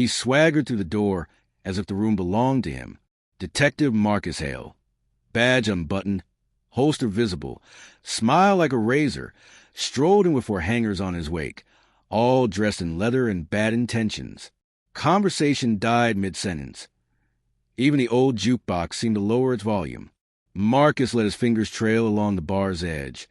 He swaggered through the door as if the room belonged to him. Detective Marcus Hale. Badge unbuttoned, holster visible, smile like a razor, strolled in with 4 hangers on his wake, all dressed in leather and bad intentions. Conversation died mid-sentence. Even the old jukebox seemed to lower its volume. Marcus let his fingers trail along the bar's edge,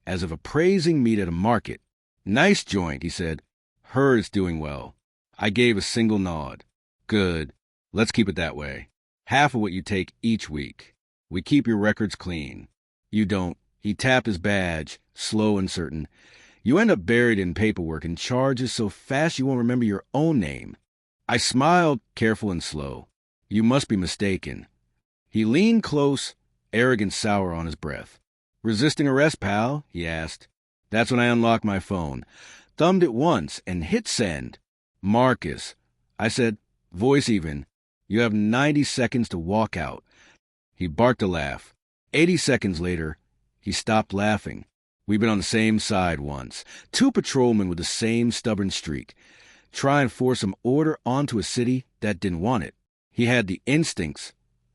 as if appraising meat at a market. "Nice joint," he said. "Heard it's doing well." I gave a single nod. "Good. Let's keep it that way. Half of what you take each week. We keep your records clean. You don't." He tapped his badge, slow and certain. "You end up buried in paperwork and charges so fast you won't remember your own name." I smiled, careful and slow. "You must be mistaken." He leaned close, arrogant sour on his breath. "Resisting arrest, pal?" he asked. That's when I unlocked my phone, thumbed it once, and hit send. "Marcus," I said, voice even, "you have 90 seconds to walk out." He barked a laugh. 80 seconds later, he stopped laughing. We'd been on the same side once. 2 patrolmen with the same stubborn streak. Try and force some order onto a city that didn't want it. He had the instincts.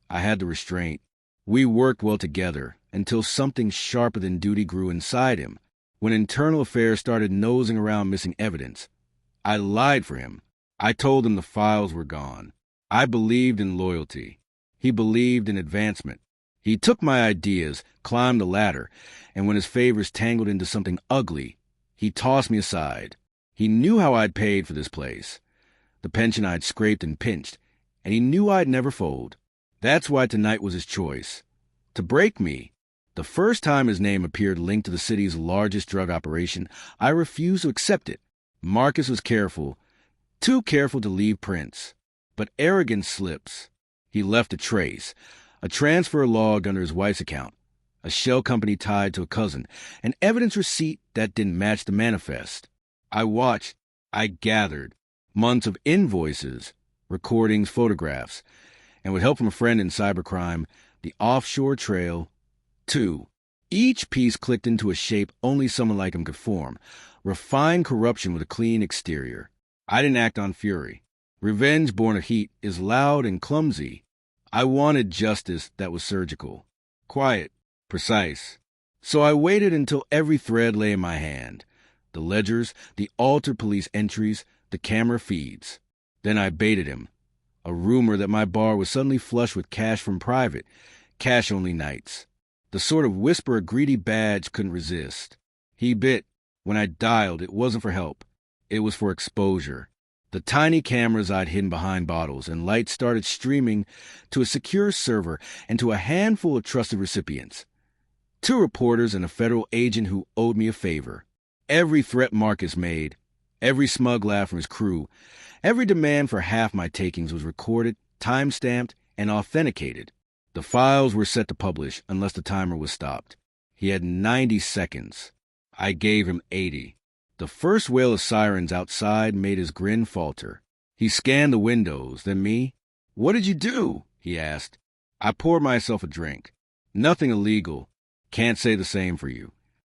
I had the restraint. We worked well together until something sharper than duty grew inside him. When internal affairs started nosing around missing evidence, I lied for him. I told him the files were gone. I believed in loyalty. He believed in advancement. He took my ideas, climbed the ladder, and when his favors tangled into something ugly, he tossed me aside. He knew how I'd paid for this place, the pension I'd scraped and pinched, and he knew I'd never fold. That's why tonight was his choice. To break me. The first time his name appeared linked to the city's largest drug operation, I refused to accept it. Marcus was careful, too careful to leave prints. But arrogance slips. He left a trace, a transfer log under his wife's account, a shell company tied to a cousin, an evidence receipt that didn't match the manifest. I watched, I gathered, months of invoices, recordings, photographs, and with help from a friend in cybercrime, the offshore trail, too. Each piece clicked into a shape only someone like him could form, refined corruption with a clean exterior. I didn't act on fury. Revenge born of heat is loud and clumsy. I wanted justice that was surgical, quiet, precise. So I waited until every thread lay in my hand. The ledgers, the altered police entries, the camera feeds. Then I baited him. A rumor that my bar was suddenly flush with cash from private, cash-only nights. The sort of whisper a greedy badge couldn't resist. He bit. When I dialed, it wasn't for help. It was for exposure. The tiny cameras I'd hidden behind bottles and lights started streaming to a secure server and to a handful of trusted recipients. 2 reporters and a federal agent who owed me a favor. Every threat Marcus made, every smug laugh from his crew, every demand for half my takings was recorded, time-stamped, and authenticated. The files were set to publish unless the timer was stopped. He had 90 seconds. I gave him 80. The first wail of sirens outside made his grin falter. He scanned the windows, then me. "What did you do?" he asked. I poured myself a drink. "Nothing illegal. Can't say the same for you."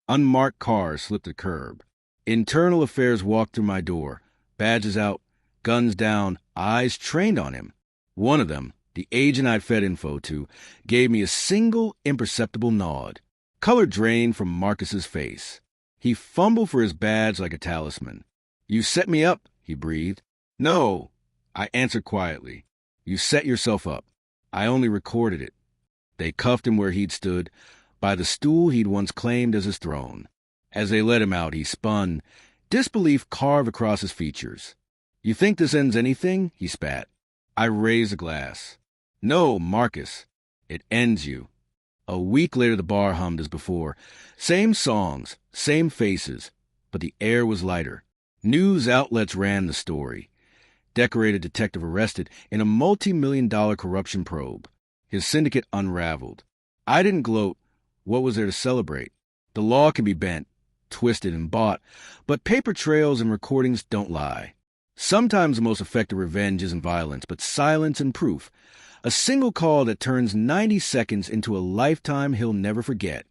Unmarked cars slipped the curb. Internal affairs walked through my door, badges out, guns down, eyes trained on him. One of them, the agent I'd fed info to, gave me a single imperceptible nod. Color drained from Marcus's face. He fumbled for his badge like a talisman. "You set me up," he breathed. "No," I answered quietly. "You set yourself up. I only recorded it." They cuffed him where he'd stood, by the stool he'd once claimed as his throne. As they let him out, he spun, disbelief carved across his features. "You think this ends anything?" he spat. I raised a glass. "No, Marcus. It ends you." A week later the bar hummed as before. Same songs, same faces, but the air was lighter. News outlets ran the story. Decorated detective arrested in a multi-million-dollar corruption probe. His syndicate unraveled. I didn't gloat. What was there to celebrate? The law can be bent, twisted, and bought, but paper trails and recordings don't lie. Sometimes the most effective revenge isn't violence, but silence and proof. A single call that turns 90 seconds into a lifetime he'll never forget.